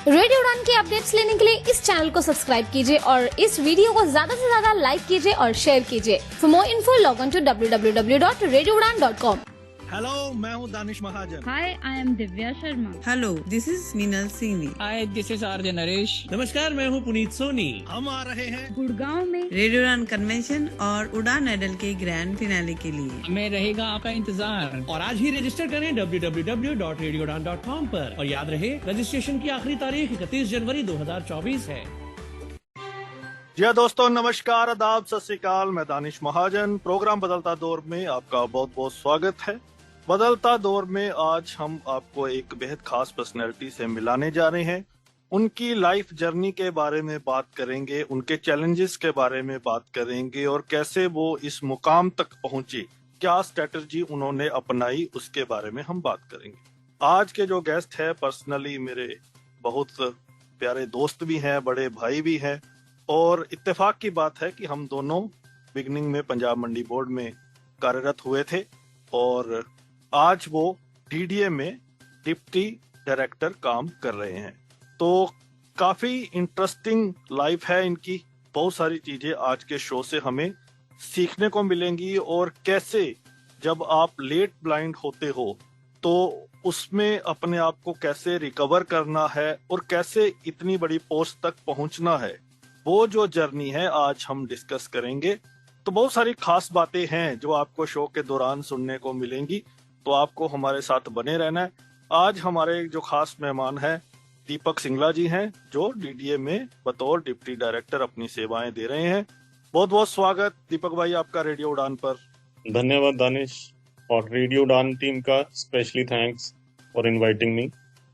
Radio उड़ान के updates लेने के लिए इस चैनल को सब्सक्राइब कीजिए और इस वीडियो को ज्यादा से ज्यादा लाइक कीजिए और शेयर कीजिए। For more info log on to www.radioudan.com। Hello, मैं हूँ दानिश महाजन। Hi, I am Divya Sharma. Hello, this is Minal Singhi. Hi, this is RJ Naresh. नमस्कार, मैं हूँ पुनीत सोनी। हम आ रहे हैं गुड़गांव में रेडियो उड़ान कन्वेंशन और उड़ान आइडल के ग्रैंड फिनाले के लिए हमें रहेगा आपका इंतजार। और आज ही रजिस्टर करें www.radioudan.com पर और याद रहे रजिस्ट्रेशन की आखिरी तारीख 31 जनवरी 2024 है। जी हाँ दोस्तों, नमस्कार, आदाब, सत श्री अकाल। मैं दानिश महाजन। प्रोग्राम बदलता दौर में आपका बहुत बहुत स्वागत है। बदलता दौर में आज हम आपको एक बेहद खास पर्सनैलिटी से मिलाने जा रहे हैं। उनकी लाइफ जर्नी के बारे में बात करेंगे, उनके चैलेंजेस के बारे में बात करेंगे और कैसे वो इस मुकाम तक पहुंचे, क्या स्ट्रेटजी उन्होंने अपनाई, उसके बारे में हम बात करेंगे। आज के जो गेस्ट है पर्सनली मेरे बहुत प्यारे दोस्त भी हैं, बड़े भाई भी हैं और इत्तेफाक की बात है कि हम दोनों बिगनिंग में पंजाब मंडी बोर्ड में कार्यरत हुए थे और आज वो डीडीए में डिप्टी डायरेक्टर काम कर रहे हैं। तो काफी इंटरेस्टिंग लाइफ है इनकी। बहुत सारी चीजें आज के शो से हमें सीखने को मिलेंगी और कैसे जब आप लेट ब्लाइंड होते हो तो उसमें अपने आप को कैसे रिकवर करना है और कैसे इतनी बड़ी पोस्ट तक पहुंचना है, वो जो जर्नी है आज हम डिस्कस करेंगे। तो बहुत सारी खास बातें हैं जो आपको शो के दौरान सुनने को मिलेंगी, तो आपको हमारे साथ बने रहना है। आज हमारे जो खास मेहमान हैं दीपक सिंगला जी हैं, जो डीडीए में बतौर डिप्टी डायरेक्टर अपनी सेवाएं दे रहे हैं। बहुत बहुत स्वागत दीपक भाई आपका रेडियो उड़ान पर। धन्यवाद दानिश और रेडियो उड़ान टीम का specially thanks for inviting me.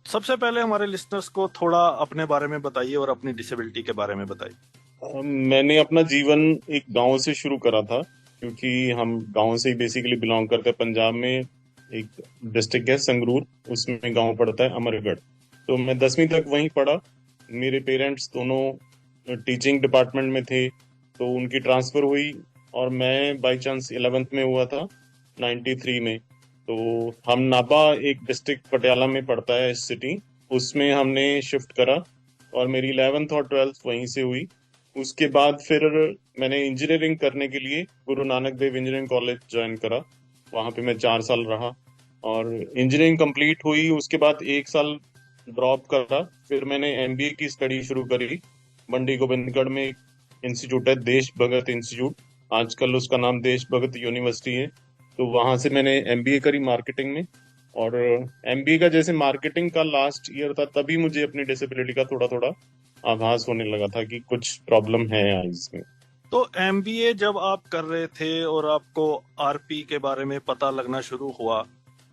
सबसे पहले हमारे लिसनर्स को थोड़ा अपने बारे में बताइए और अपनी डिसेबिलिटी के बारे में बताइए। मैंने अपना जीवन एक गांव से शुरू करा था, क्योंकि हम गांव से ही बेसिकली बिलोंग करते हैं। पंजाब में एक डिस्ट्रिक्ट है संगरूर, उसमें गांव पड़ता है अमरगढ़। तो मैं 10वीं तक वहीं पढ़ा। मेरे पेरेंट्स दोनों टीचिंग डिपार्टमेंट में थे, तो उनकी ट्रांसफर हुई और मैं बाय चांस 11th में हुआ था 93 में। तो हम नाबा एक डिस्ट्रिक्ट पटियाला में पड़ता है सिटी, उसमें हमने शिफ्ट करा और मेरी 11th और 12th वहीं से हुई। उसके बाद फिर मैंने इंजीनियरिंग करने के लिए Guru Nanak Dev engineering college join करा। वहाँ पे मैं 4 साल रहा और इंजीनियरिंग कंप्लीट हुई। उसके बाद 1 साल ड्रॉप करा। फिर मैंने एमबीए की स्टडी शुरू करी। मंडी गोविंदगढ़ में एक इंस्टीट्यूट है, देश भगत इंस्टीट्यूट, आजकल उसका नाम देश भगत यूनिवर्सिटी है। तो वहां से मैंने एमबीए करी मार्केटिंग में। और एमबीए का जैसे मार्केटिंग का लास्ट ईयर था, तभी मुझे अपनी डिसेबिलिटी का थोड़ा थोड़ा आभास होने लगा था कि कुछ प्रॉब्लम है आईज में। तो एमबीए जब आप कर रहे थे और आपको आरपी के बारे में पता लगना शुरू हुआ,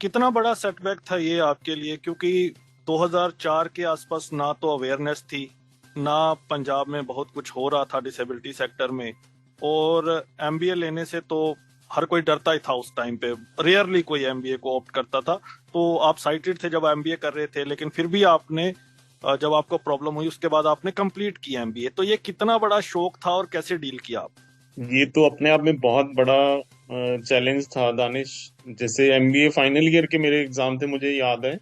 कितना बड़ा सेटबैक था ये आपके लिए? क्योंकि 2004 के आसपास ना तो अवेयरनेस थी, ना पंजाब में बहुत कुछ हो रहा था डिसेबिलिटी सेक्टर में, और एमबीए लेने से तो हर कोई डरता ही था उस टाइम पे। रेयरली कोई एमबीए को ऑप्ट करता था। तो आप साइटेड थे जब एमबीए कर रहे थे, लेकिन फिर भी आपने जब आपको प्रॉब्लम हुई उसके बाद आपने कंप्लीट किया एमबीए। तो ये कितना बड़ा शौक था और कैसे डील किया आप? ये तो अपने आप में बहुत बड़ा चैलेंज था दानिश। जैसे एमबीए फाइनल ईयर के मेरे एग्जाम थे, मुझे याद है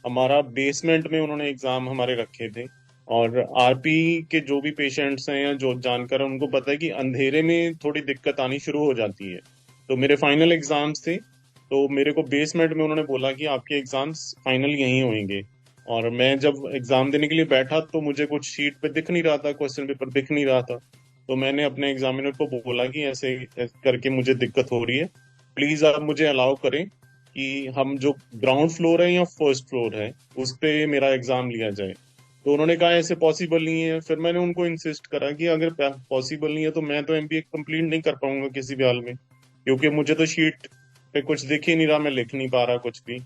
हमारा बेसमेंट में उन्होंने एग्जाम हमारे रखे थे। और आरपी के जो भी पेशेंट्स हैं या जो जानकर उनको पता है कि अंधेरे में थोड़ी दिक्कत आनी शुरू हो जाती है। तो मेरे फाइनल एग्जाम्स थे, तो मेरे को बेसमेंट में उन्होंने बोला कि आपके एग्जाम्स फाइनल यहीं होंगे। और मैं जब एग्जाम देने के लिए बैठा तो मुझे कुछ शीट पे दिख नहीं रहा था, क्वेश्चन पेपर दिख नहीं रहा था। तो मैंने अपने एग्जामिनर को बोला कि ऐसे करके मुझे दिक्कत हो रही है, प्लीज आप मुझे अलाउ करें कि हम जो ग्राउंड फ्लोर है या फर्स्ट फ्लोर है उस पे मेरा एग्जाम लिया जाए। तो उन्होंने कहा ऐसे पॉसिबल नहीं है। फिर मैंने उनको इंसिस्ट करा कि अगर पॉसिबल नहीं है तो मैं तो एमबीए कंप्लीट नहीं कर पाऊंगा किसी भी हाल में, क्योंकि मुझे तो शीट पे कुछ दिख ही नहीं रहा, मैं लिख नहीं पा रहा कुछ भी।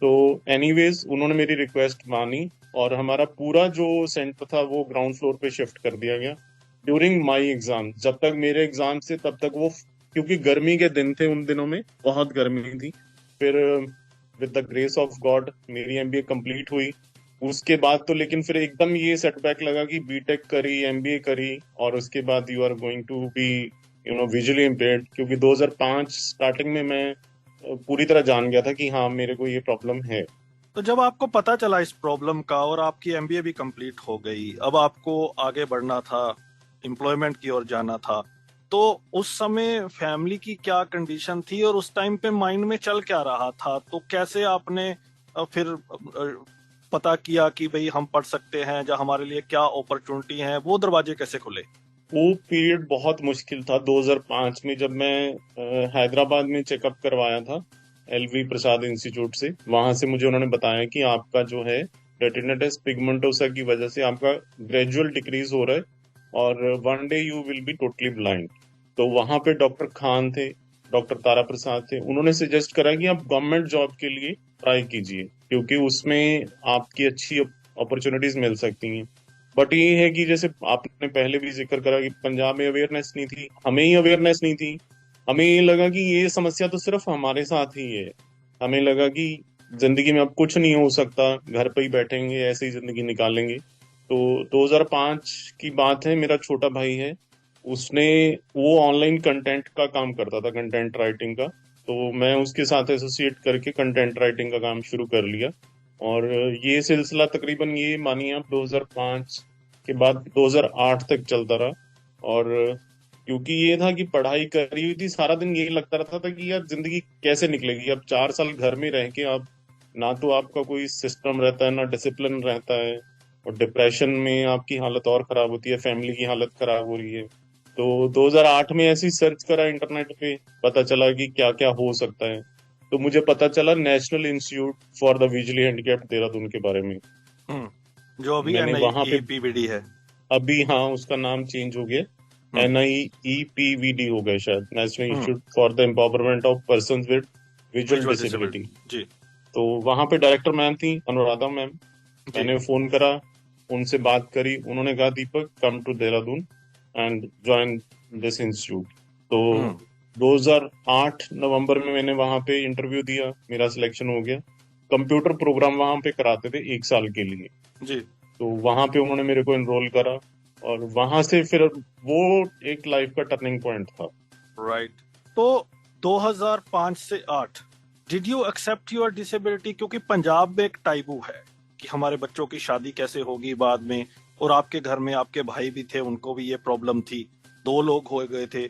तो एनीवेज उन्होंने मेरी रिक्वेस्ट मानी और हमारा पूरा जो सेंटर था वो ग्राउंड फ्लोर पे शिफ्ट कर दिया गया ड्यूरिंग माई एग्जाम। जब तक मेरे एग्जाम से तब तक वो, क्योंकि गर्मी के दिन थे उन दिनों में, बहुत गर्मी थी। फिर with the grace of God मेरी एमबीए कंप्लीट हुई। उसके बाद तो लेकिन फिर एकदम ये सेटबैक लगा कि बीटेक करी, एमबीए करी और उसके बाद you are going to be visually impaired. क्योंकि 2005 स्टार्टिंग में मैं पूरी तरह जान गया था कि हाँ मेरे को ये प्रॉब्लम है। तो जब आपको पता चला इस प्रॉब्लम का और आपकी एमबीए भी कंप्लीट हो गई, अब आपको आगे बढ़ना था, एम्प्लॉयमेंट की ओर जाना था, तो उस समय फैमिली की क्या कंडीशन थी और उस टाइम पे माइंड में चल क्या रहा था? तो कैसे आपने फिर पता किया कि भाई हम पढ़ सकते हैं, या हमारे लिए क्या अपॉर्चुनिटी है, वो दरवाजे कैसे खुले? वो पीरियड बहुत मुश्किल था 2005 में, जब मैं हैदराबाद में चेकअप करवाया था एलवी प्रसाद इंस्टीट्यूट से। वहां से मुझे उन्होंने बताया कि आपका जो है रेटिनाइटिस पिगमेंटोसा की वजह से आपका ग्रेजुअल डिक्रीज हो रहा है और one day you will be totally blind. तो वहां पे डॉक्टर खान थे, डॉक्टर तारा प्रसाद थे, उन्होंने सजेस्ट करा कि आप गवर्नमेंट जॉब के लिए ट्राई कीजिए, क्योंकि उसमें आपकी अच्छी अपॉर्चुनिटीज मिल सकती हैं। बट ये है कि जैसे आपने पहले भी जिक्र करा कि पंजाब में अवेयरनेस नहीं थी, हमें ही अवेयरनेस नहीं थी। हमें ये लगा कि ये समस्या तो सिर्फ हमारे साथ ही है। हमें लगा कि जिंदगी में अब कुछ नहीं हो सकता, घर पे ही बैठेंगे, ऐसे ही जिंदगी निकालेंगे। तो 2005 की बात है, मेरा छोटा भाई है, उसने वो ऑनलाइन कंटेंट का काम करता था, कंटेंट राइटिंग का। तो मैं उसके साथ एसोसिएट करके कंटेंट राइटिंग का काम शुरू कर लिया। और ये सिलसिला तकरीबन ये मानिए आप 2005 के बाद 2008 तक चलता रहा। और क्योंकि ये था कि पढ़ाई करी हुई थी, सारा दिन यही लगता रहता था कि यार जिंदगी कैसे निकलेगी। अब 4 साल घर में रह के आप ना तो आपका कोई सिस्टम रहता है, ना डिसिप्लिन रहता है, और डिप्रेशन में आपकी हालत और खराब होती है, फैमिली की हालत खराब हो रही है। तो 2008 में ऐसे ही सर्च करा इंटरनेट पे, पता चला कि क्या क्या हो सकता है। तो मुझे पता चला national institute for the visually handicapped Dehradun के बारे में। जो अभी मैंने वहां पे NIEPVD है। अभी, हाँ, उसका नाम चेंज हो गया, NIEPVD हो गया शायद, national institute for the empowerment of persons with visual disability. जी। तो वहां पे डायरेक्टर मैम थी, अनुराधा मैम। मैंने फोन करा, उनसे बात करी, उन्होंने कहा Deepak come to Dehradun and join this institute. तो 2008 नवंबर में मैंने वहां पे इंटरव्यू दिया, मेरा सिलेक्शन हो गया। कंप्यूटर प्रोग्राम वहां पे कराते थे 1 साल के लिए। जी। तो वहां पे उन्होंने मेरे को एनरोल करा, और वहां से फिर वो एक लाइफ का टर्निंग पॉइंट था। राइट। तो 2005 से 8 did you accept your disability? क्योंकि पंजाब में एक टाइबू है कि हमारे बच्चों की शादी कैसे होगी बाद में, और आपके घर में आपके भाई भी थे, उनको भी ये प्रॉब्लम थी, 2 लोग हो गए थे।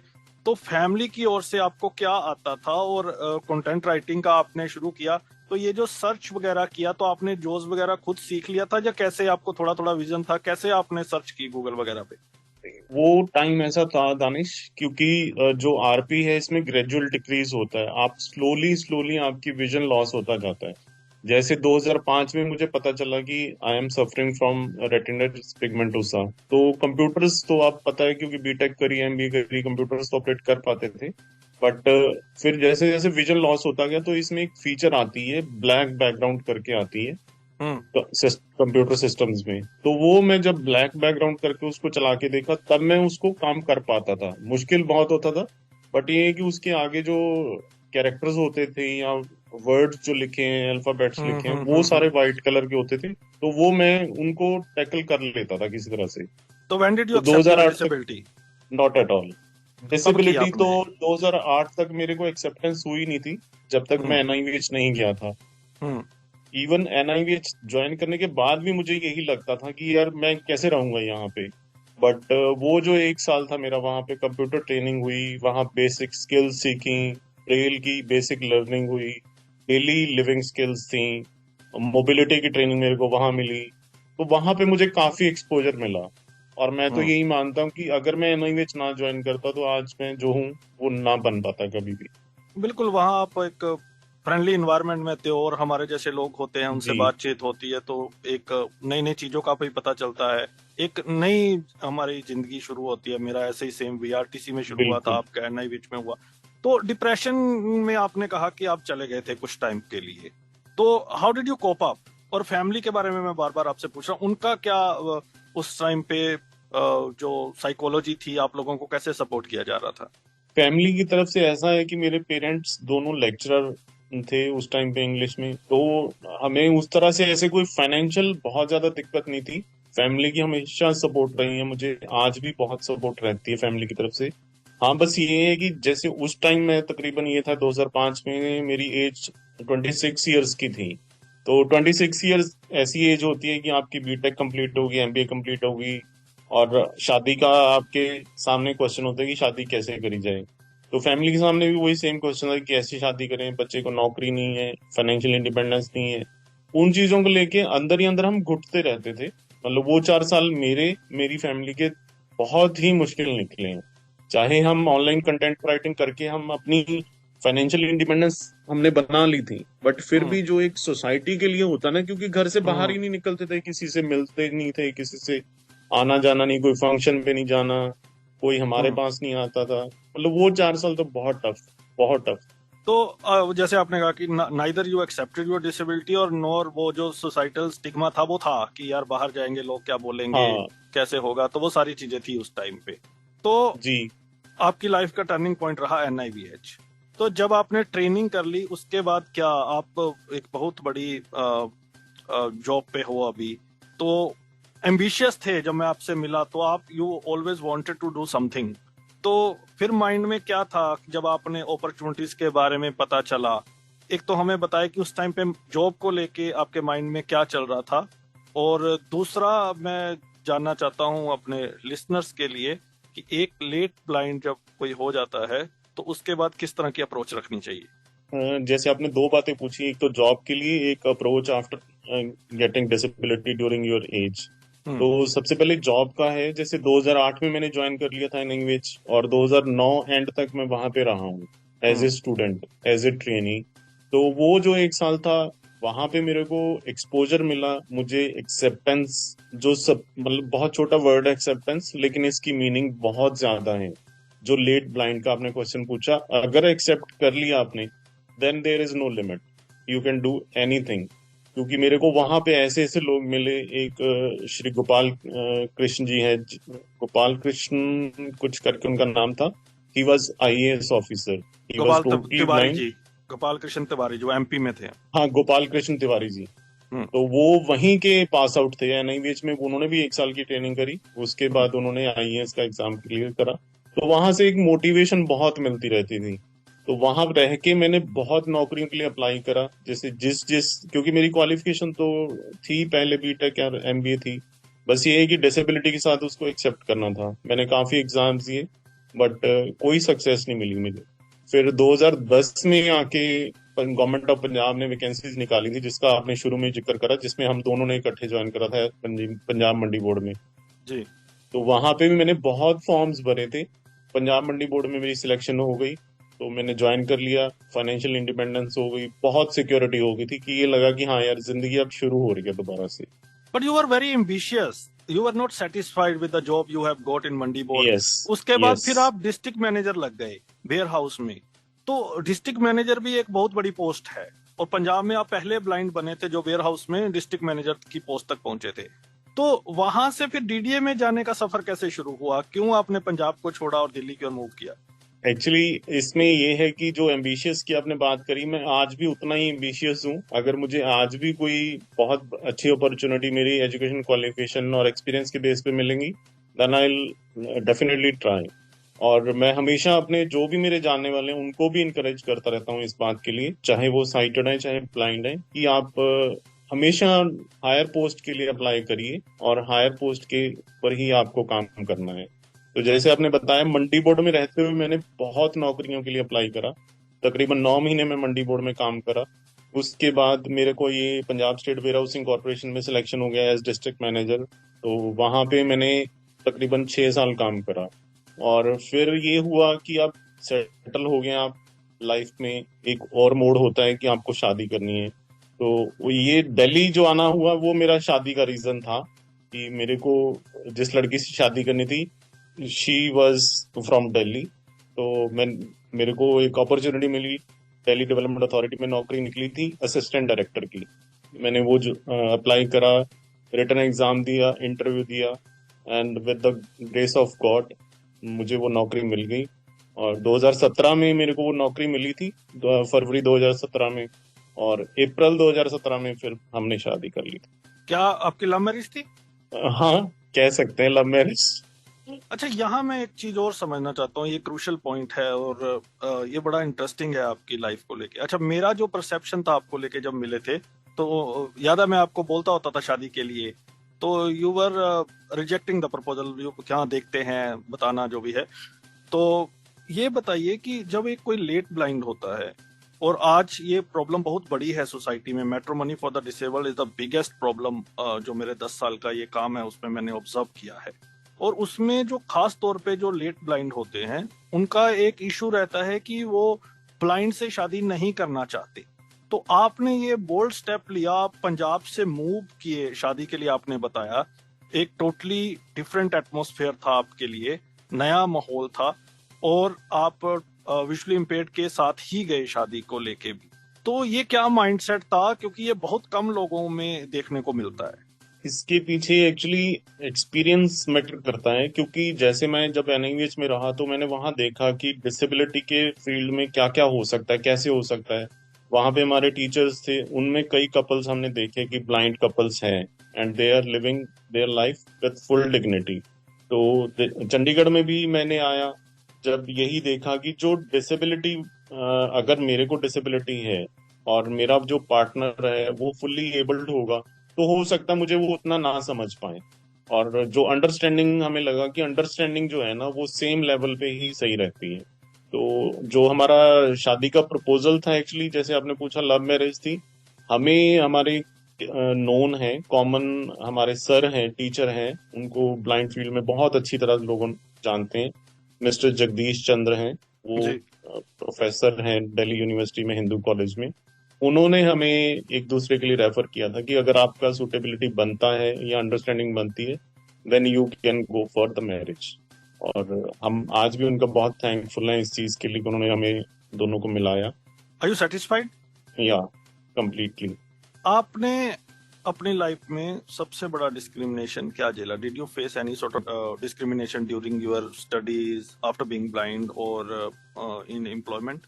तो फैमिली की ओर से आपको क्या आता था? और कंटेंट राइटिंग का आपने शुरू किया, तो ये जो सर्च वगैरह किया, तो आपने जोज वगैरह खुद सीख लिया था, या कैसे आपको थोड़ा थोड़ा विजन था? कैसे आपने सर्च की गूगल वगैरह पे? वो टाइम ऐसा था दानिश, क्योंकि जो आरपी है इसमें ग्रेजुअल डिक्रीज होता है, आप स्लोली स्लोली आपकी विजन लॉस होता जाता है। जैसे 2005 में मुझे पता चला कि I am suffering from retinitis pigmentosa. तो कंप्यूटर्स तो आप पता है, क्योंकि बीटेक करी, एमबीए करी, कंप्यूटर्स तो ऑपरेट कर पाते थे। बट फिर जैसे जैसे विजन लॉस होता गया, तो इसमें एक फीचर आती है, ब्लैक बैकग्राउंड करके आती है कंप्यूटर सिस्टम्स में। तो वो मैं जब ब्लैक बैकग्राउंड करके उसको चला के देखा, तब मैं उसको काम कर पाता था। मुश्किल बहुत होता था, बट ये है कि उसके आगे जो कैरेक्टर्स होते थे या वर्ड्स जो लिखे हैं, अल्फाबेट्स लिखे हैं, वो सारे व्हाइट कलर के होते थे। तो वो मैं उनको टैकल कर लेता था किसी तरह से। तो व्हेन डिड यू तो accept your 2008 disability? Not at all. Disability तो 2008 तक मेरे को एक्सेप्टेंस हुई नहीं थी, जब तक मैं NIVH नहीं गया था। इवन NIVH ज्वाइन करने के बाद भी मुझे यही लगता था कि यार मैं कैसे रहूंगा यहाँ पे। बट वो जो 1 साल था मेरा, वहां पे कंप्यूटर ट्रेनिंग हुई, वहां बेसिक स्किल्स सीखी, ट्रेल की बेसिक लर्निंग हुई, डेली लिविंग स्किल्स थी, मोबिलिटी की ट्रेनिंग मेरे को वहां मिली। तो वहां पे मुझे काफी एक्सपोजर मिला। और मैं तो यही मानता हूँ कि अगर मैं NIVH ना ज्वाइन करता, तो आज मैं जो हूँ वो ना बन पाता कभी भी। बिल्कुल, वहाँ आप एक फ्रेंडली इन्वायरमेंट में थे, और हमारे जैसे लोग होते हैं, उनसे बातचीत होती है, तो एक नई नई चीजों का भी पता चलता है, एक नई हमारी जिंदगी शुरू होती है। मेरा ऐसे ही सेम VRTC में शुरू हुआ था, आपका NIVH में हुआ। तो डिप्रेशन में आपने कहा कि आप चले गए थे कुछ टाइम के लिए, तो how did you cope up? और फैमिली के बारे में मैं बार बार आपसे पूछ रहा हूँ, उनका क्या उस टाइम पे जो साइकोलॉजी थी, आप लोगों को कैसे सपोर्ट किया जा रहा था? फैमिली की तरफ से ऐसा है कि मेरे पेरेंट्स दोनों लेक्चरर थे उस टाइम पे इंग्लिश में, तो हमें उस तरह से ऐसे कोई फाइनेंशियल बहुत ज्यादा दिक्कत नहीं थी। फैमिली की हमेशा सपोर्ट रही है, मुझे आज भी बहुत सपोर्ट रहती है फैमिली की तरफ से। हाँ, बस ये है कि जैसे उस टाइम में तकरीबन ये था 2005 में मेरी एज 26 ईयर्स की थी, तो 26 ईयर्स ऐसी एज होती है कि आपकी बीटेक कंप्लीट होगी, एमबीए कंप्लीट होगी, और शादी का आपके सामने क्वेश्चन होता है कि शादी कैसे करी जाए। तो फैमिली के सामने भी वही सेम क्वेश्चन है कि ऐसी शादी करें, बच्चे को नौकरी नहीं है, फाइनेंशियल इंडिपेंडेंस नहीं है। उन चीजों को लेके अंदर ही अंदर हम घुटते रहते थे। मतलब वो 4 साल मेरी फैमिली के बहुत ही मुश्किल निकले हैं। चाहे हम ऑनलाइन कंटेंट राइटिंग करके हम अपनी फाइनेंशियल इंडिपेंडेंस हमने बना ली थी, बट फिर भी जो एक सोसाइटी के लिए होता ना, क्योंकि घर से बाहर ही नहीं निकलते थे, किसी से मिलते नहीं थे, किसी से आना जाना नहीं, कोई फंक्शन पे नहीं जाना, कोई हमारे पास नहीं आता था। मतलब वो 4 साल तो बहुत टफ। तो जैसे आपने कहा कि neither you accepted your disability और नॉर वो जो सोसाइटल स्टिग्मा था वो था कि यार बाहर जाएंगे लोग क्या बोलेंगे, हाँ कैसे होगा, तो वो सारी चीजें थी उस टाइम पे। तो जी। आपकी लाइफ का टर्निंग पॉइंट रहा NIVH। तो जब आपने ट्रेनिंग कर ली उसके बाद क्या आप एक बहुत बड़ी जॉब पे हो अभी, तो एम्बिशियस थे जब मैं आपसे मिला, तो आप you always wanted to do something. तो फिर माइंड में क्या था जब आपने अपॉर्चुनिटीज के बारे में पता चला? एक तो हमें बताया कि उस टाइम पे जॉब को लेके आपके माइंड में क्या चल रहा था, और दूसरा मैं जानना चाहता हूँ अपने लिसनर्स के लिए कि एक लेट ब्लाइंड जब कोई हो जाता है तो उसके बाद किस तरह की अप्रोच रखनी चाहिए? जैसे आपने दो बातें पूछी, एक तो जॉब के लिए, एक approach after getting disability during your age. तो सबसे पहले जॉब का है। जैसे 2008 में मैंने ज्वाइन कर लिया था NIVH, और 2009 एंड तक मैं वहां पे रहा हूँ as a student, as a trainee. तो वो जो 1 साल था वहां पे मेरे को एक्सपोजर मिला, मुझे एक्सेप्टेंस, जो सब मतलब बहुत छोटा वर्ड है एक्सेप्टेंस, लेकिन इसकी मीनिंग बहुत ज्यादा है। जो लेट ब्लाइंड का आपने क्वेश्चन पूछा, अगर एक्सेप्ट कर लिया आपने, then there is no limit, you can do anything. क्योंकि मेरे को वहां पे ऐसे ऐसे लोग मिले। एक श्री गोपाल कृष्ण जी हैं, गोपाल कृष्ण कुछ करके उनका नाम था। He was IAS officer, he was totally Tiwari blind. जी, गोपाल कृष्ण तिवारी जो MP में थे। हाँ, गोपाल कृष्ण तिवारी जी। तो वो वहीं के पास आउट थे NIVH में। उन्होंने भी 1 साल की ट्रेनिंग करी, उसके बाद उन्होंने IAS का एग्जाम क्लियर करा। तो वहां से एक मोटिवेशन बहुत मिलती रहती थी। तो वहां रह के मैंने बहुत नौकरियों के लिए अप्लाई करा। जैसे क्योंकि मेरी क्वालिफिकेशन तो थी पहले बीटेक और MBA थी, बस ये है कि डिसेबिलिटी के साथ उसको एक्सेप्ट करना था। मैंने काफी एग्जाम्स दिए, बट कोई सक्सेस नहीं मिली मुझे। फिर 2010 में आके गवर्नमेंट ऑफ पंजाब ने वैकेंसीज निकाली थी, जिसका आपने शुरू में जिक्र करा, जिसमें हम दोनों ने इकट्ठे ज्वाइन करा था पंजाब मंडी बोर्ड में जी। तो वहां पे भी मैंने बहुत फॉर्म्स भरे थे। पंजाब मंडी बोर्ड में मेरी सिलेक्शन हो गई, तो मैंने ज्वाइन कर लिया। फाइनेंशियल इंडिपेंडेंस हो गई, बहुत सिक्योरिटी हो गई थी कि ये लगा कि हाँ यार, जिंदगी अब शुरू हो रही है दोबारा से। But you are very ambitious, you are not satisfied with the job you have got in Mandi board. Yes. उसके बाद फिर आप डिस्ट्रिक्ट मैनेजर लग गए वेयर हाउस में। तो डिस्ट्रिक्ट मैनेजर भी एक बहुत बड़ी पोस्ट है, और पंजाब में आप पहले ब्लाइंड बने थे जो वेयर हाउस में डिस्ट्रिक्ट मैनेजर की पोस्ट तक पहुंचे थे। तो वहां से फिर DDA में जाने का सफर कैसे शुरू हुआ? क्यों आपने पंजाब को छोड़ा और दिल्ली की ओर मूव किया? एक्चुअली इसमें ये है कि जो एम्बिशियस की आपने बात करी, मैं आज भी उतना ही एम्बिशियस हूँ। अगर मुझे आज भी कोई बहुत अच्छी अपॉर्चुनिटी मेरी एजुकेशन क्वालिफिकेशन और एक्सपीरियंस के बेस पे मिलेंगी, then I will definitely try. और मैं हमेशा अपने जो भी मेरे जानने वाले हैं उनको भी इनकरेज करता रहता हूँ इस बात के लिए, चाहे वो साइटेड है चाहे ब्लाइंड है, कि आप हमेशा हायर पोस्ट के लिए अप्लाई करिए, और हायर पोस्ट के पर ही आपको काम करना है। तो जैसे आपने बताया, मंडी बोर्ड में रहते हुए मैंने बहुत नौकरियों के लिए अप्लाई करा। तकरीबन 9 महीने में मंडी बोर्ड में काम करा। उसके बाद मेरे को ये Punjab state warehousing corporation में सिलेक्शन हो गया एज डिस्ट्रिक्ट मैनेजर। तो वहां पे मैंने तकरीबन 6 साल काम करा। और फिर ये हुआ कि आप सेटल हो गए, आप लाइफ में एक और मोड़ होता है कि आपको शादी करनी है। तो ये दिल्ली जो आना हुआ वो मेरा शादी का रीजन था, कि मेरे को जिस लड़की से शादी करनी थी, शी वॉज फ्रॉम दिल्ली। तो मेरे को एक अपॉर्चुनिटी मिली, दिल्ली डेवलपमेंट अथॉरिटी में नौकरी निकली थी असिस्टेंट डायरेक्टर की। मैंने वो अप्लाई करा, रिटन एग्जाम दिया, इंटरव्यू दिया, and with the grace of God मुझे वो नौकरी मिल गई। और 2017 में मेरे को वो नौकरी मिली थी, फरवरी 2017 में, और अप्रैल 2017 में फिर हमने शादी कर ली थी। क्या आपकी लव मैरिज थी? हाँ, कह सकते हैं लव मैरिज। अच्छा, यहाँ मैं एक चीज और समझना चाहता हूँ, ये क्रूशियल पॉइंट है और ये बड़ा इंटरेस्टिंग है आपकी लाइफ को लेके। अच्छा, मेरा जो परसेप्शन था आपको लेके जब मिले थे, तो याद है मैं आपको बोलता होता था शादी के लिए, तो you were rejecting the proposal, you क्या देखते हैं बताना जो भी है। तो ये बताइए कि जब एक कोई लेट ब्लाइंड होता है, और आज ये प्रॉब्लम बहुत बड़ी है सोसाइटी में, matrimony for the disabled is the biggest problem, जो मेरे 10 साल का ये काम है उसमें मैंने ऑब्जर्व किया है। और उसमें जो खास तौर पे जो लेट ब्लाइंड होते हैं उनका एक इशू रहता है कि वो ब्लाइंड से शादी नहीं करना चाहते। तो आपने ये बोल्ड स्टेप लिया, आप पंजाब से मूव किए शादी के लिए, आपने बताया एक टोटली डिफरेंट एटमॉस्फेयर था आपके लिए, नया माहौल था, और आप विजुअली इम्पेयर्ड के साथ ही गए शादी को लेके भी। तो ये क्या माइंडसेट था, क्योंकि ये बहुत कम लोगों में देखने को मिलता है। इसके पीछे एक्चुअली एक्सपीरियंस मैटर करता है, क्योंकि जैसे मैं जब एनआईवीएच में रहा तो मैंने वहां देखा कि डिसेबिलिटी के फील्ड में क्या क्या हो सकता है, कैसे हो सकता है। वहां पे हमारे टीचर्स थे, उनमें कई कपल्स हमने देखे कि ब्लाइंड कपल्स हैं and they are living their life with full dignity. तो चंडीगढ़ में भी मैंने आया जब यही देखा कि जो डिसेबिलिटी, अगर मेरे को डिसेबिलिटी है और मेरा जो पार्टनर है वो फुल्ली एबल्ड होगा, तो हो सकता है मुझे वो उतना ना समझ पाए। और जो अंडरस्टैंडिंग हमें लगा कि अंडरस्टैंडिंग जो है ना वो सेम लेवल पे ही सही रहती है। तो जो हमारा शादी का प्रपोजल था, एक्चुअली जैसे आपने पूछा लव मैरिज थी। हमें हमारे नोन है, कॉमन हमारे सर हैं, टीचर हैं, उनको ब्लाइंड फील्ड में बहुत अच्छी तरह लोग जानते हैं। मिस्टर जगदीश चंद्र हैं, वो जी। प्रोफेसर हैं दिल्ली यूनिवर्सिटी में, हिंदू कॉलेज में। उन्होंने हमें एक दूसरे के लिए रेफर किया था कि अगर आपका सूटेबिलिटी बनता है या अंडरस्टैंडिंग बनती है then you can go for the marriage. और हम आज भी उनका बहुत थैंकफुल हैं इस चीज के लिए कि उन्होंने हमें दोनों को मिलाया। Are you satisfied? या कंप्लीटली। आपने अपनी लाइफ में सबसे बड़ा डिस्क्रिमिनेशन क्या झेला? Did you face any sort of discrimination during your studies, after being blind, और इन एम्प्लॉयमेंट?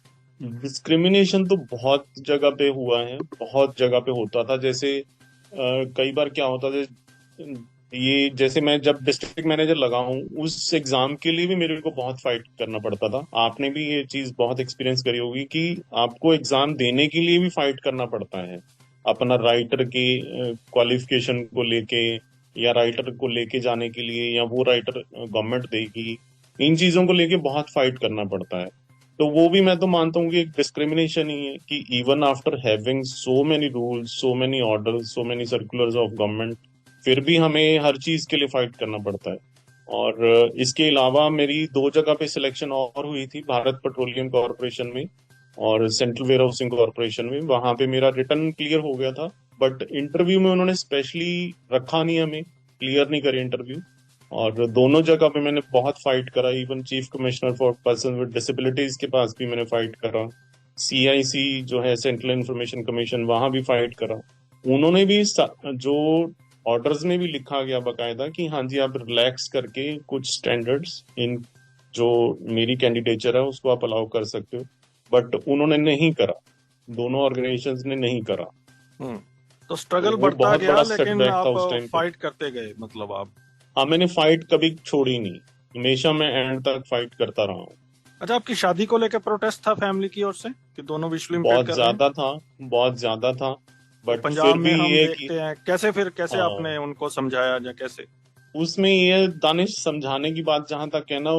डिस्क्रिमिनेशन तो बहुत जगह पे हुआ है, बहुत जगह पे होता था। जैसे कई बार क्या होता था, ये जैसे मैं जब डिस्ट्रिक्ट मैनेजर लगा हूँ उस एग्जाम के लिए भी मेरे को बहुत फाइट करना पड़ता था। आपने भी ये चीज बहुत एक्सपीरियंस करी होगी कि आपको एग्जाम देने के लिए भी फाइट करना पड़ता है, अपना राइटर के क्वालिफिकेशन को लेके या राइटर को लेके जाने के लिए, या वो राइटर गवर्नमेंट देगी, इन चीजों को लेके बहुत फाइट करना पड़ता है। तो वो भी मैं तो मानता हूँ कि एक डिस्क्रिमिनेशन ही है कि even after having so many rules, so many orders, so many circulars of government, फिर भी हमें हर चीज के लिए फाइट करना पड़ता है। और इसके अलावा मेरी 2 जगह पे सिलेक्शन और हुई थी, भारत पेट्रोलियम कॉर्पोरेशन में और सेंट्रल वेयर हाउसिंग कॉर्पोरेशन में। वहां पे मेरा रिटर्न क्लियर हो गया था, बट इंटरव्यू में उन्होंने स्पेशली रखा नहीं, हमें क्लियर नहीं करे इंटरव्यू। और दोनों जगह पे मैंने बहुत फाइट करा, even chief commissioner for person with disabilities के पास भी मैंने फाइट करा, CIC जो है सेंट्रल इंफॉर्मेशन कमीशन, वहां भी फाइट करा। उन्होंने भी जो ऑर्डर्स में भी लिखा गया बकायदा कि हाँ जी आप रिलैक्स करके कुछ स्टैंडर्ड्स इन जो मेरी कैंडिडेचर है उसको आप अलाउ कर सकते हो, बट उन्होंने नहीं करा, दोनों ऑर्गेनाइजेशंस ने नहीं करा। तो स्ट्रगल वो बढ़ता बहुत गया, बड़ा लेकिन setback था उस आप टाइम पे। फाइट करते गए, मतलब आप। हाँ, मैंने फाइट कभी छोड़ी नहीं, हमेशा मैं एंड तक फाइट करता रहा हूँ। अच्छा, आपकी शादी को लेकर प्रोटेस्ट था फैमिली की ओर से कि दोनों विजुअली इम्पेयर्ड बहुत कर रहे हैं? ज्यादा था, बहुत ज्यादा था, तो बट पंजाब फिर में भी हम ये देखते कि हैं कैसे हाँ, आपने उनको समझाया, या कैसे? उसमें ये दानिश समझाने की बात जहां तक है ना,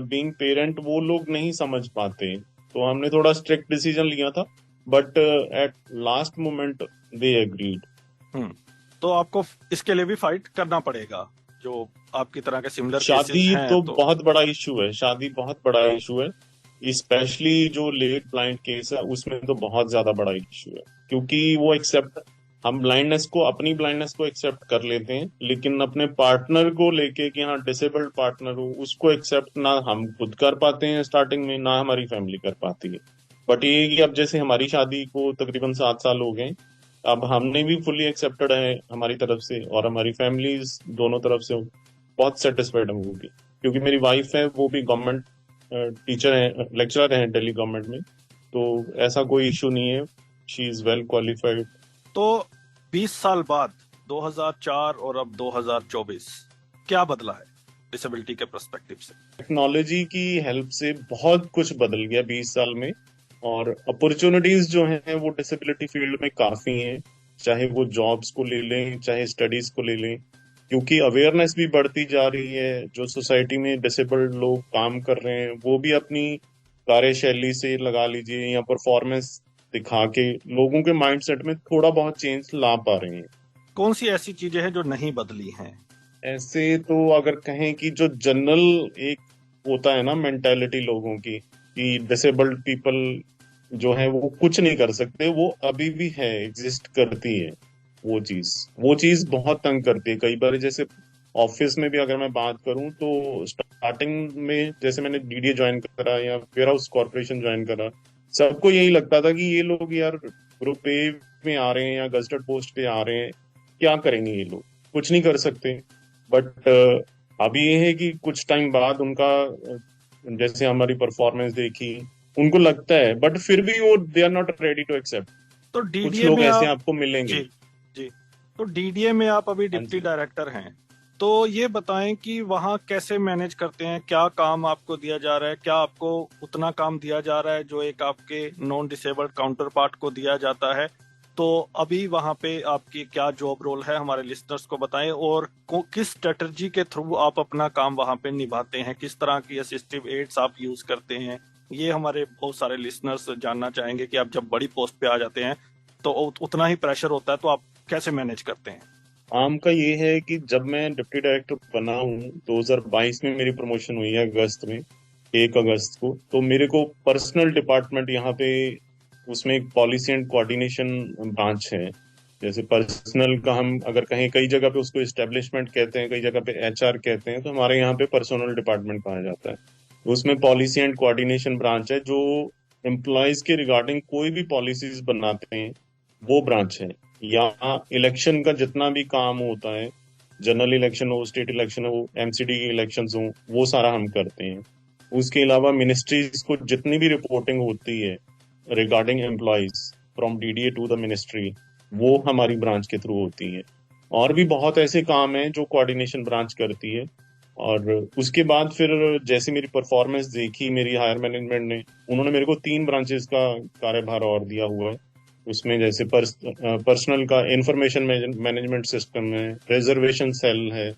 बीइंग पेरेंट वो लोग नहीं समझ पाते, तो हमने थोड़ा स्ट्रिक्ट डिसीजन लिया था, but at last moment they agreed. तो आपको इसके लिए भी फाइट करना पड़ेगा, जो आपकी तरह के सिमिलर केसेस शादी हैं तो तो। बहुत बड़ा इशू है, शादी बहुत बड़ा इशू है, स्पेशली जो लेट ब्लाइंड केस है उसमें तो बहुत ज्यादा बड़ा इशू है, क्योंकि वो एक्सेप्ट, हम ब्लाइंडनेस को, अपनी ब्लाइंडनेस को एक्सेप्ट कर लेते हैं, लेकिन अपने पार्टनर को लेके कि हाँ डिसेबल्ड पार्टनर हो, उसको एक्सेप्ट ना हम खुद कर पाते हैं स्टार्टिंग में, ना हमारी फैमिली कर पाती है। बट ये कि अब जैसे हमारी शादी को तकरीबन 7 साल हो गए, अब हमने भी फुली एक्सेप्टेड है हमारी तरफ से, और हमारी फैमिलीज दोनों तरफ से बहुत सेटिस्फाइड है वो भी, क्योंकि मेरी वाइफ है वो भी गवर्नमेंट टीचर है, लेक्चरर है दिल्ली गवर्नमेंट में, तो ऐसा कोई इशू नहीं है, शी इज वेल क्वालिफाइड। तो 20 साल बाद 2004 और अब 2024 क्या बदला है डिसेबिलिटी के पर्सपेक्टिव से? टेक्नोलॉजी की हेल्प से बहुत कुछ बदल गया 20 साल में, और अपॉर्चुनिटीज जो हैं वो डिसेबिलिटी फील्ड में काफी हैं। चाहे वो जॉब्स को ले लें, चाहे स्टडीज को ले लें, क्योंकि अवेयरनेस भी बढ़ती जा रही है। जो सोसाइटी में डिसेबल्ड लोग काम कर रहे हैं वो भी अपनी कार्यशैली से लगा लीजिए या परफॉर्मेंस दिखा के लोगों के माइंडसेट में थोड़ा बहुत चेंज ला पा रहे हैं। कौन सी ऐसी चीजें हैं जो नहीं बदली हैं? ऐसे तो अगर कहें कि जो जनरल एक होता है ना मेंटालिटी लोगों की, कि डिसेबल्ड पीपल जो है वो कुछ नहीं कर सकते, वो अभी भी है, एग्जिस्ट करती है। वो चीज बहुत तंग करती है कई बार। जैसे ऑफिस में भी अगर मैं बात करूं तो स्टार्टिंग में जैसे मैंने डीडीए ज्वाइन करा या वेयर हाउस कॉर्पोरेशन ज्वाइन करा, सबको यही लगता था कि ये लोग यार ग्रुप ए में आ रहे हैं या गजटेड पोस्ट पे आ रहे हैं, क्या करेंगे ये लोग, कुछ नहीं कर सकते। बट अभी ये है कि कुछ टाइम बाद उनका जैसे हमारी परफॉर्मेंस देखी, उनको लगता है, बट फिर भी वो they are not ready to accept. तो कुछ डीडीए लोग में ऐसे आप आपको मिलेंगे। जी जी तो डीडीए में आप अभी हाँ डिप्टी जी। डायरेक्टर हैं, तो ये बताएं कि वहाँ कैसे मैनेज करते हैं, क्या काम आपको दिया जा रहा है, क्या आपको उतना काम दिया जा रहा है जो एक आपके नॉन डिसेबल्ड काउंटर पार्ट को दिया जाता है? तो अभी वहाँ पे आपकी क्या जॉब रोल है, हमारे लिसनर्स को बताएं, और किस स्ट्रेटजी के थ्रू आप अपना काम वहाँ पे निभाते हैं, किस तरह की असिस्टिव एड्स आप यूज करते हैं, ये हमारे बहुत सारे लिसनर्स जानना चाहेंगे कि आप जब बड़ी पोस्ट पे आ जाते हैं तो उतना ही प्रेशर होता है, तो आप कैसे मैनेज करते हैं? आम का ये है कि जब मैं डिप्टी डायरेक्टर बना हूँ 2022 में, मेरी प्रमोशन हुई है अगस्त में, 1 अगस्त को, तो मेरे को पर्सनल डिपार्टमेंट यहाँ पे, उसमें एक पॉलिसी एंड कोऑर्डिनेशन ब्रांच है। जैसे पर्सनल का हम अगर कहीं, कई जगह पे उसको एस्टेब्लिशमेंट कहते हैं, कई जगह पे एचआर कहते हैं, तो हमारे यहाँ पे पर्सनल डिपार्टमेंट कहा जाता है। उसमें पॉलिसी एंड कोऑर्डिनेशन ब्रांच है जो एम्प्लॉयज के रिगार्डिंग कोई भी पॉलिसीज बनाते हैं, वो ब्रांच है। या इलेक्शन का जितना भी काम होता है, जनरल इलेक्शन हो, स्टेट इलेक्शन हो, एमसीडी के इलेक्शन हो, वो सारा हम करते हैं। उसके अलावा मिनिस्ट्रीज को जितनी भी रिपोर्टिंग होती है regarding employees from DDA to the ministry, वो हमारी ब्रांच के थ्रू होती है। और भी बहुत ऐसे काम हैं जो कोऑर्डिनेशन ब्रांच करती है। और उसके बाद फिर जैसे मेरी परफॉर्मेंस देखी मेरी हायर मैनेजमेंट ने, उन्होंने मेरे को 3 ब्रांचेस का कार्यभार और दिया हुआ है। उसमें जैसे पर्सनल का इंफॉर्मेशन मैनेजमेंट सिस्टम है, रिजर्वेशन सेल है,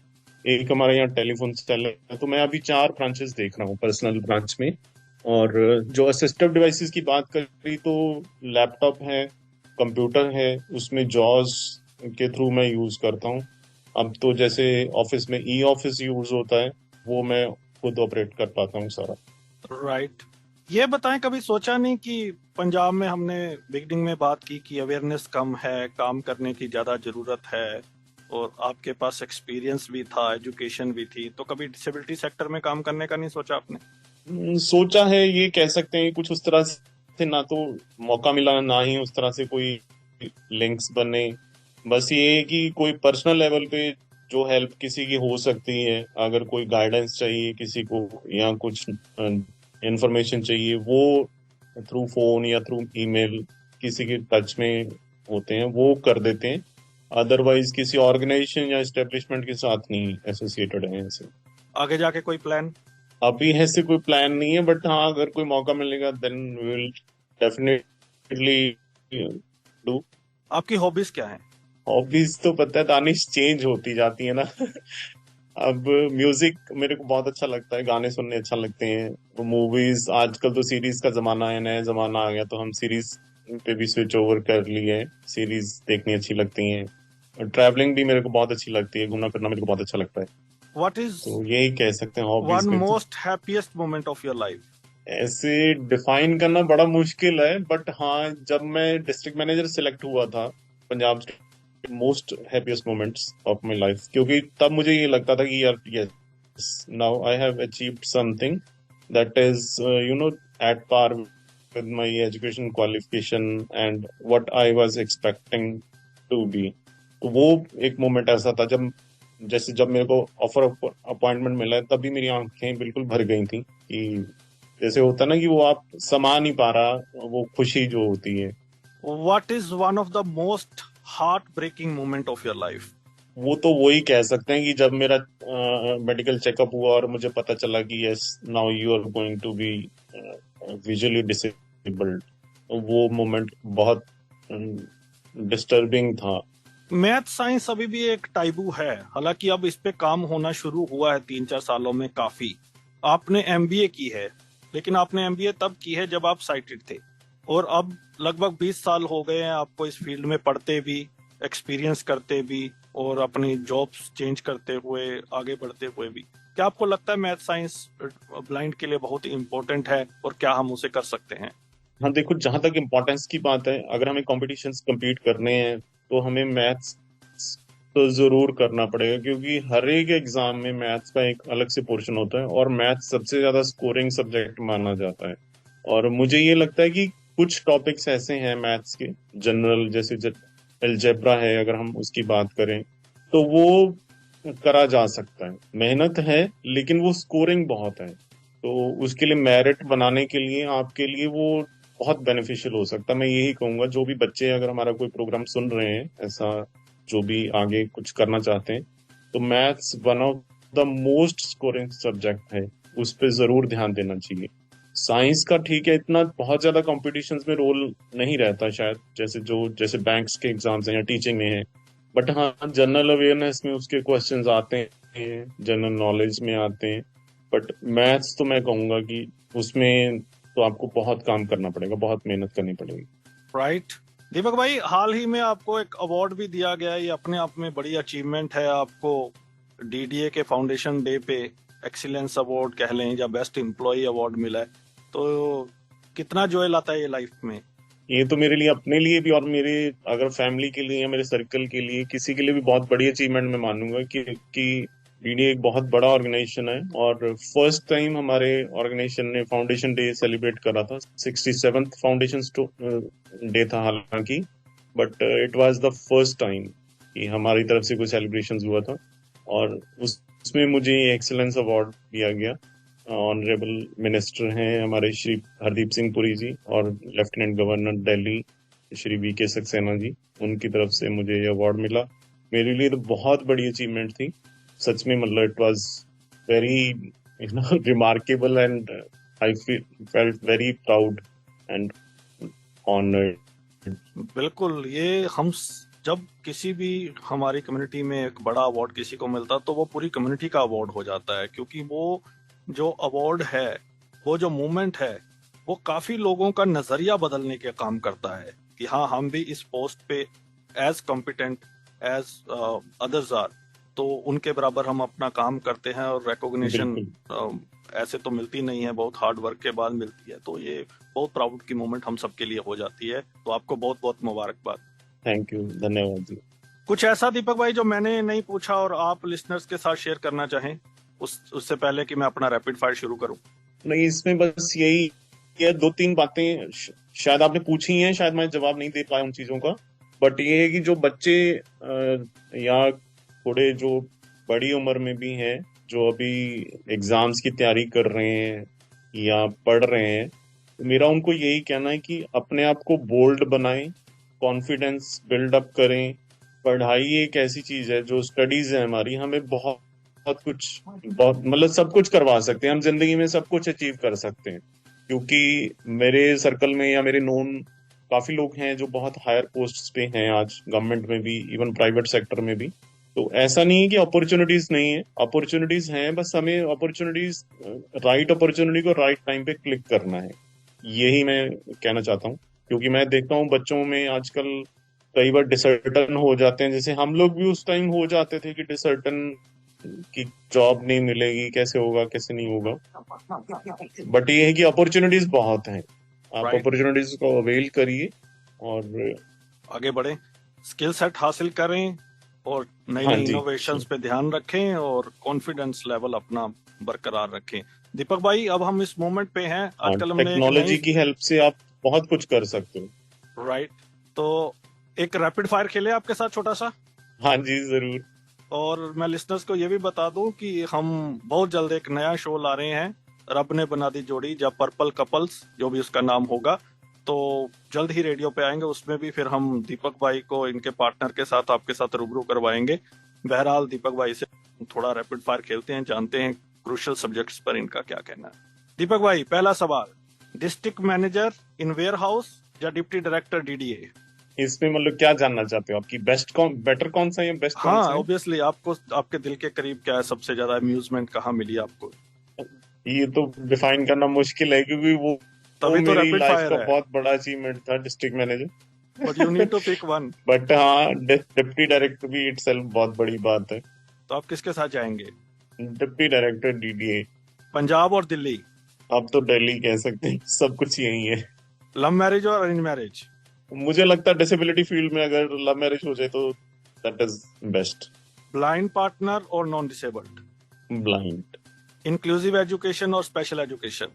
एक हमारे यहाँ टेलीफोन सेल है। तो मैं अभी 4 ब्रांचेस देख रहा हूँ पर्सनल ब्रांच में। और जो असिस्टिव डिवाइसेस की बात करी तो लैपटॉप है, कंप्यूटर है, उसमें जॉज के थ्रू मैं यूज करता हूँ। अब तो जैसे ऑफिस में ई ऑफिस यूज होता है, वो मैं खुद ऑपरेट कर पाता हूँ सारा। राइट। ये बताएं, कभी सोचा नहीं कि पंजाब में, हमने बिगनिंग में बात की कि अवेयरनेस कम है, काम करने की ज्यादा जरूरत है, और आपके पास एक्सपीरियंस भी था, एजुकेशन भी थी, तो कभी डिसेबिलिटी सेक्टर में काम करने का नहीं सोचा आपने? सोचा है, ये कह सकते हैं। कुछ उस तरह से ना तो मौका मिला, ना ही उस तरह से कोई लिंक्स बने। बस ये है कि कोई पर्सनल लेवल पे जो हेल्प किसी की हो सकती है, अगर कोई गाइडेंस चाहिए किसी को या कुछ इंफॉर्मेशन चाहिए, वो थ्रू फोन या थ्रू ईमेल किसी के टच में होते हैं, वो कर देते हैं। अदरवाइज किसी ऑर्गेनाइजेशन या एस्टेब्लिशमेंट के साथ नहीं एसोसिएटेड है ऐसे। आगे जाके कोई प्लान? अभी ऐसे कोई प्लान नहीं है, बट हाँ अगर कोई मौका मिलेगा then we will definitely do. आपकी हॉबीज क्या है? हॉबीज तो पता है दानिश, चेंज होती जाती है ना। अब म्यूजिक मेरे को बहुत अच्छा लगता है, गाने सुनने अच्छा लगते हैं। मूवीज, आजकल तो सीरीज का जमाना है, नया जमाना आ गया, तो हम सीरीज पे भी स्विच ओवर कर लिए, सीरीज देखनी अच्छी लगती हैं। ट्रैवलिंग भी मेरे को बहुत अच्छी लगती है, घूमना फिरना मेरे को बहुत अच्छा लगता है। व्हाट इज तो यही कह सकते हैं हॉबीज वन में। Most happiest moment of your life? ऐसे डिफाइन करना बड़ा मुश्किल है, बट हाँ जब मैं डिस्ट्रिक्ट मैनेजर सिलेक्ट हुआ था Punjab, most happiest moments of my life, क्योंकि तब मुझे ये लगता था कि यार yes, now I have achieved something that is you know at par with my education qualification and what I was expecting to be. तो वो एक मोमेंट ऐसा था जब मेरे को ऑफर अपॉइंटमेंट मिला, तभी मेरी आंखें बिल्कुल भर गई थी कि जैसे होता ना कि वो आप समा नहीं पा रहा, वो खुशी जो होती है। What is one of the most heart breaking moment of your life? वो तो वही कह सकते हैं कि जब मेरा मेडिकल चेकअप हुआ और मुझे पता चला कि yes now you are going to be visually disabled, वो मोमेंट बहुत डिस्टर्बिंग था। मैथ साइंस अभी भी एक टाइबू है, हालांकि अब इस पे काम होना शुरू हुआ है 3-4 सालों में काफी। आपने एमबीए की है, लेकिन आपने एमबीए तब की है जब आप साइटेड थे, और अब लगभग 20 साल हो गए हैं आपको इस फील्ड में पढ़ते भी, एक्सपीरियंस करते भी, और अपनी जॉब्स चेंज करते हुए, आगे बढ़ते हुए भी। क्या आपको लगता है मैथ साइंस ब्लाइंड के लिए बहुत ही इम्पोर्टेंट है, और क्या हम उसे कर सकते हैं? हाँ देखो, जहां तक इम्पोर्टेंस की बात है, अगर हमें कॉम्पिटिशन्स compete करने हैं तो हमें मैथ्स तो जरूर करना पड़ेगा, क्योंकि हर एक एग्जाम में मैथ्स का एक अलग से पोर्शन होता है और मैथ्स सबसे ज्यादा स्कोरिंग सब्जेक्ट माना जाता है। और मुझे ये लगता है कि कुछ टॉपिक्स ऐसे हैं मैथ्स के, जनरल जैसे अलजेब्रा है, अगर हम उसकी बात करें तो वो करा जा सकता है। मेहनत है लेकिन वो स्कोरिंग बहुत है, तो उसके लिए मेरिट बनाने के लिए आपके लिए वो बहुत बेनिफिशियल हो सकता है। मैं यही कहूंगा, जो भी बच्चे अगर हमारा कोई प्रोग्राम सुन रहे हैं, ऐसा जो भी आगे कुछ करना चाहते हैं, तो maths one of the most scoring subject है, उस पर जरूर ध्यान देना चाहिए। साइंस का ठीक है, इतना बहुत ज्यादा कॉम्पिटिशन्स में रोल नहीं रहता शायद, जैसे बैंक्स के एग्जाम्स हैं या टीचिंग में है, बट हाँ जनरल अवेयरनेस में उसके क्वेश्चंस आते हैं, जनरल नॉलेज में आते हैं। बट मैथ्स तो मैं कहूंगा कि उसमें तो आपको बहुत काम करना पड़ेगा, बहुत मेहनत करनी पड़ेगी। राइट। दीपक भाई, हाल ही में आपको एक अवार्ड भी दिया गया है, ये अपने आप में बड़ी अचीवमेंट है। आपको डीडीए के फाउंडेशन डे पे एक्सीलेंस अवार्ड कह लें या बेस्ट एम्प्लॉय अवार्ड मिला है, तो कितना जॉय लाता है ये लाइफ में? ये तो मेरे लिए, अपने लिए भी और मेरे अगर फैमिली के लिए या मेरे सर्कल के लिए, किसी के लिए भी बहुत बड़ी अचीवमेंट मैं मानूंगा कि डीडीए एक बहुत बड़ा ऑर्गेनाइजेशन है और फर्स्ट टाइम हमारे ऑर्गेनाइजेशन ने फाउंडेशन डे सेलिब्रेट करा था। 67th फाउंडेशन डे था हालांकि, but it was the first time कि हमारी तरफ से कोई सेलिब्रेशन हुआ था, और उसमें मुझे एक्सीलेंस अवार्ड दिया गया। ऑनरेबल मिनिस्टर हैं हमारे श्री हरदीप सिंह पुरी जी, और lieutenant governor Delhi Shri VK Saxena ji, उनकी तरफ से मुझे ये अवार्ड मिला। मेरे लिए तो बहुत बड़ी अचीवमेंट थी सच में, मतलब it was very remarkable and I felt very proud and honoured. बिल्कुल, ये हम जब किसी भी हमारी कम्युनिटी में एक बड़ा अवार्ड किसी को मिलता तो वो पूरी कम्युनिटी का अवार्ड हो जाता है, क्योंकि वो जो अवार्ड है, वो जो मूवमेंट है, वो काफी लोगों का नजरिया बदलने के काम करता है कि हाँ, हम भी इस पोस्ट पे as competent as others are, तो उनके बराबर हम अपना काम करते हैं, और रिकॉग्निशन ऐसे तो मिलती नहीं है, बहुत हार्ड वर्क के बाद मिलती है। तो ये बहुत प्राउड की मोमेंट हम सबके लिए हो जाती है। तो आपको बहुत बहुत मुबारकबाद। थैंक यू, धन्यवाद जी। कुछ ऐसा दीपक भाई जो मैंने नहीं पूछा और आप लिसनर्स के साथ शेयर करना चाहें उससे पहले कि मैं अपना रैपिड फायर शुरू करूं? नहीं, इसमें बस यही है, 2-3 बातें शायद आपने पूछी हैं, शायद मैं जवाब नहीं दे पाया उन चीजों का, बट ये है कि जो बच्चे या थोड़े जो बड़ी उम्र में भी हैं, जो अभी एग्जाम्स की तैयारी कर रहे हैं या पढ़ रहे हैं, तो मेरा उनको यही कहना है कि अपने आप को बोल्ड बनाएं, कॉन्फिडेंस बिल्डअप करें। पढ़ाई एक ऐसी चीज है, जो स्टडीज है हमारी, हमें बहुत कुछ, बहुत मतलब सब कुछ करवा सकते हैं, हम जिंदगी में सब कुछ अचीव कर सकते हैं। क्योंकि मेरे सर्कल में या मेरे नोन काफी लोग हैं जो बहुत हायर पोस्ट पे हैं आज, गवर्नमेंट में भी, इवन प्राइवेट सेक्टर में भी। तो ऐसा नहीं है कि अपॉर्चुनिटीज नहीं है, अपॉर्चुनिटीज हैं, बस हमें अपॉर्चुनिटीज, राइट अपॉर्चुनिटी को राइट टाइम पे क्लिक करना है, यही मैं कहना चाहता हूँ। क्योंकि मैं देखता हूँ बच्चों में आजकल कई बार डिसर्टन हो जाते हैं, जैसे हम लोग भी उस टाइम हो जाते थे कि डिसर्टन की जॉब नहीं मिलेगी, कैसे होगा कैसे नहीं होगा। बट ये है कि अपॉर्चुनिटीज बहुत हैं, आप अपॉर्चुनिटीज को अवेल करिए और आगे बढ़े, स्किल सेट हासिल करें, और नई नई इनोवेशंस पे ध्यान रखें, और कॉन्फिडेंस लेवल अपना बरकरार रखें। दीपक भाई, अब हम इस मोमेंट पे हैं, आजकल हमने टेक्नोलॉजी की हेल्प से आप बहुत कुछ कर सकते हो। राइट, तो एक रैपिड फायर खेले आपके साथ छोटा सा? हाँ जी, जरूर। और मैं लिसनर्स को ये भी बता दूं कि हम बहुत जल्द एक नया शो ला रहे हैं, रब ने बना दी जोड़ी, या पर्पल कपल्स, जो भी उसका नाम होगा, तो जल्द ही रेडियो पे आएंगे। उसमें भी फिर हम दीपक भाई को इनके पार्टनर के साथ आपके साथ रूबरू करवाएंगे। बहरहाल दीपक भाई से थोड़ा रैपिड फायर खेलते हैं, जानते हैं क्रूशियल सब्जेक्ट्स पर इनका क्या कहना है। दीपक भाई, पहला सवाल, district manager in warehouse या डिप्टी डायरेक्टर डीडीए? इसमें मतलब क्या जानना चाहते हो? आपकी बेटर कौन सा है या बेस्ट कौन हाँ, सा है? ऑब्वियसली आपको आपके दिल के करीब क्या है, सबसे ज्यादा अम्यूजमेंट कहाँ मिली आपको? ये तो डिफाइन करना मुश्किल है, क्योंकि वो तभी तो मेरी रैपिड लाइफ फायर का है। बहुत बड़ा अचीवमेंट था, district but you need manager. To pick one. But हाँ, डिप्टी डायरेक्टर भी इटसेल्फ बहुत बड़ी बात है। तो आप किसके साथ जाएंगे? Deputy director DDA. पंजाब और दिल्ली? आप तो दिल्ली कह सकते हैं, सब कुछ यही है। लव मैरिज और अरेंज मैरिज? मुझे लगता है डिसेबिलिटी फील्ड में अगर लव मैरिज हो जाए तो that is best. Blind partner और non disabled? Blind. Inclusive education और special education?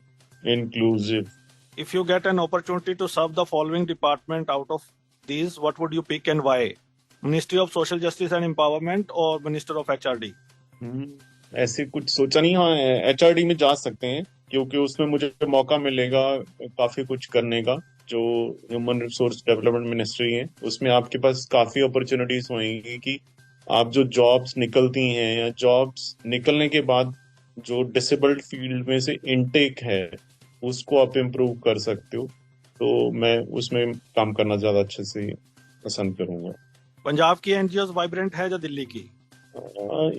Inclusive. If you get an opportunity to serve the following department out of these, what would you pick and why? Ministry of Social Justice and Empowerment or Minister of HRD? ऐसे कुछ सोचा नहीं। हाँ, HRD में जा सकते हैं, क्योंकि उसमें मुझे मौका मिलेगा काफी कुछ करने का। जो ह्यूमन रिसोर्स डेवलपमेंट मिनिस्ट्री है, उसमें आपके पास काफी अपॉर्चुनिटीज होंगी कि आप जो जॉब्स निकलती हैं या जॉब्स निकलने के बाद जो डिसेबल्ड फील्ड में से इनटेक है, उसको आप इम्प्रूव कर सकते हो। तो मैं उसमें काम करना ज्यादा अच्छे से पसंद करूंगा। पंजाब की एनजीओ वाइब्रेंट है या दिल्ली की?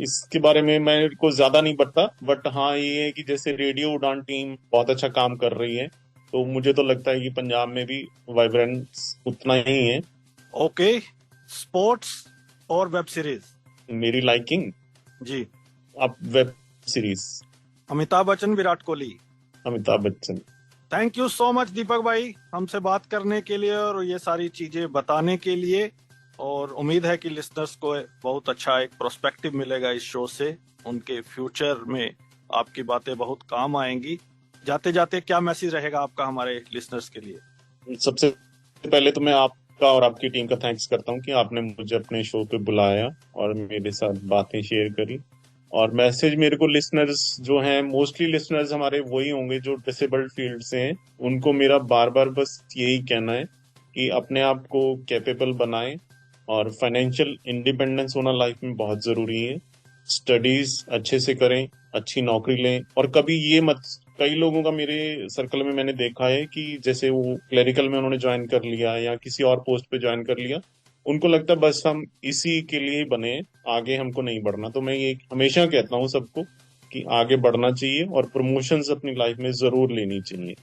इसके बारे में मेरे को ज्यादा नहीं पता, बट हाँ ये है कि जैसे रेडियो उड़ान टीम बहुत अच्छा काम कर रही है, तो मुझे तो लगता है कि पंजाब में भी वाइब्रेंस उतना ही है। ओके, स्पोर्ट्स और वेब सीरीज? मेरी लाइकिंग, जी। आप web series. Amitabh Bachchan, Virat Kohli? Amitabh Bachchan. Thank you so much Deepak भाई, हमसे बात करने के लिए और ये सारी चीजें बताने के लिए। और उम्मीद है कि लिसनर्स को बहुत अच्छा एक प्रोस्पेक्टिव मिलेगा इस शो से। उनके फ्यूचर में आपकी बातें बहुत काम आएंगी। जाते जाते क्या मैसेज रहेगा आपका हमारे लिसनर्स के लिए? सबसे पहले तो मैं आपका और आपकी टीम का थैंक्स करता हूँ कि आपने मुझे अपने शो पे बुलाया और मेरे साथ बातें शेयर करी। और मैसेज मेरे को लिसनर्स जो हैं, मोस्टली लिसनर्स हमारे वही होंगे जो डिसेबल्ड फील्ड से हैं, उनको मेरा बार बार बस यही कहना है कि अपने आप को कैपेबल बनाएं और फाइनेंशियल इंडिपेंडेंस होना लाइफ में बहुत जरूरी है। स्टडीज अच्छे से करें, अच्छी नौकरी लें, और कभी ये मत, कई लोगों का मेरे सर्कल में मैंने देखा है कि जैसे वो क्लरिकल में उन्होंने ज्वाइन कर लिया या किसी और पोस्ट पे ज्वाइन कर लिया, उनको लगता है बस हम इसी के लिए ही बने, आगे हमको नहीं बढ़ना। तो मैं ये हमेशा कहता हूँ सबको कि आगे बढ़ना चाहिए और प्रमोशंस अपनी लाइफ में जरूर लेनी चाहिए।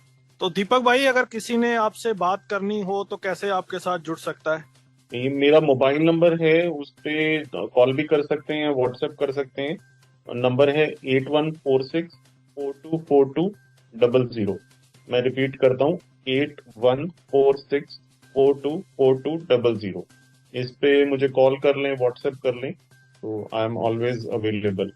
तो दीपक भाई, अगर किसी ने आपसे बात करनी हो तो कैसे आपके साथ जुड़ सकता है? ये मेरा मोबाइल नंबर है, उस पे कॉल भी कर सकते हैं, व्हाट्सएप कर सकते हैं। नंबर है 8146424200। मैं रिपीट करता हूँ, 8146424200। इस पे मुझे कॉल कर लें, व्हाट्सएप कर लें, तो I am always available.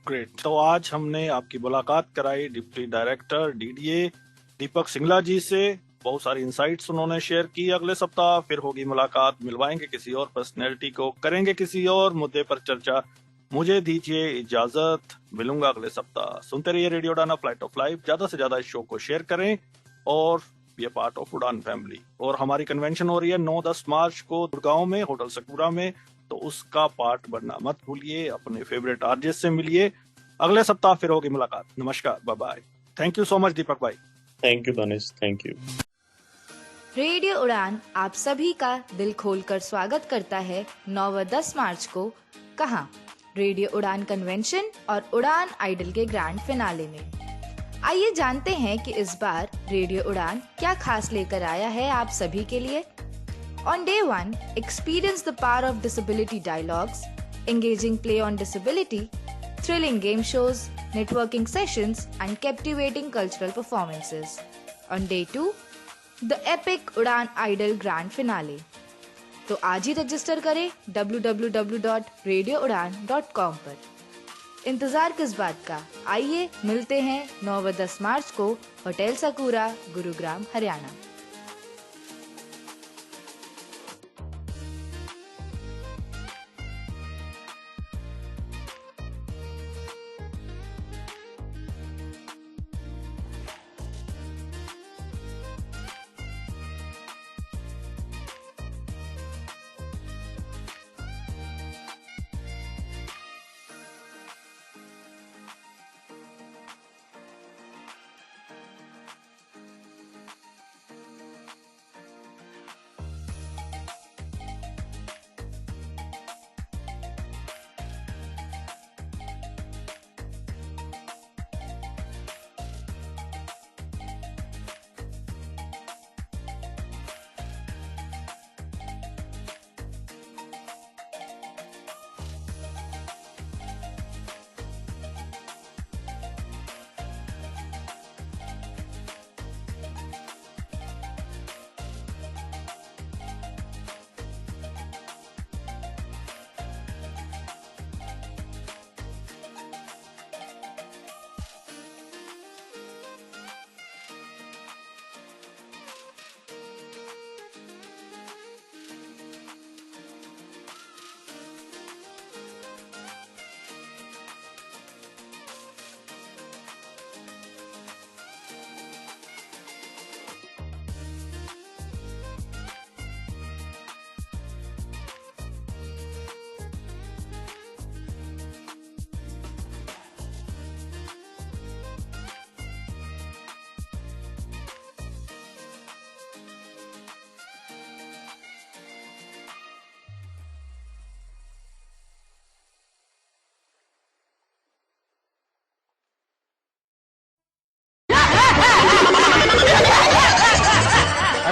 Great. तो आज हमने आपकी मुलाकात कराई deputy director DDA Deepak Singla जी से। बहुत सारी इंसाइट्स उन्होंने शेयर की। अगले सप्ताह फिर होगी मुलाकात, मिलवाएंगे किसी और पर्सनैलिटी को, करेंगे किसी और मुद्दे पर चर्चा। मुझे दीजिए इजाजत, मिलूंगा अगले सप्ताह। सुनते रहिए रेडियो उड़ान, फ्लाइट ऑफ लाइफ। ज्यादा से ज्यादा इस शो को शेयर करें और ये पार्ट ऑफ उड़ान फैमिली। और हमारी कन्वेंशन हो रही है 9-10 मार्च को गुड़गांव में, होटल सकूरा में, तो उसका पार्ट बनना मत भूलिए। अपने फेवरेट आरजे से मिलिए। अगले सप्ताह फिर होगी मुलाकात। नमस्कार, bye bye. Thank you so much Deepak भाई। Thank you Danish, thank you. Radio Udaan आप सभी का दिल खोलकर स्वागत करता है 9 व 10 मार्च को। कहाँ? रेडियो उड़ान कन्वेंशन और उड़ान आइडल के ग्रैंड फिनाले में। आइए जानते हैं कि इस बार रेडियो उड़ान क्या खास लेकर आया है आप सभी के लिए। On day 1, experience the power of disability dialogues, engaging play on disability, thrilling game shows, networking sessions, and captivating cultural performances. On day 2, the epic Udan Idol Grand Finale. तो आज ही रजिस्टर करें www.radioudan.com पर। इंतजार किस बात का? आइए मिलते हैं 9 व 10 मार्च को होटल सकूरा, गुरुग्राम, हरियाणा।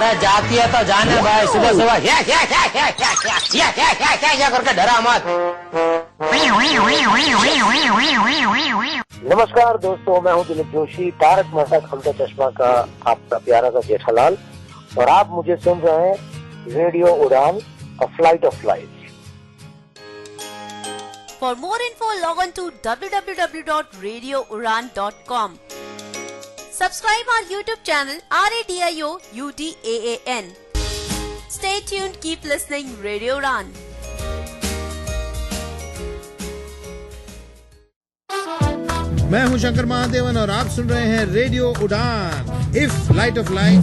अरे जाती है तो जाने भाई, सुबह सुबह क्या करके डरा मत। नमस्कार दोस्तों, मैं हूं दिलीप जोशी, तारक मेहता का उल्टा चश्मा का आपका प्यारा सा जेठालाल, और आप मुझे सुन रहे हैं रेडियो उड़ान, a flight of life. For more info, log on to www.radioudan.com. Subscribe our YouTube channel RADIO UDAAN. Stay tuned, keep listening Radio Udan. मैं हूं शंकर महादेवन और आप सुन रहे हैं रेडियो उड़ान, इफ लाइट ऑफ लाइफ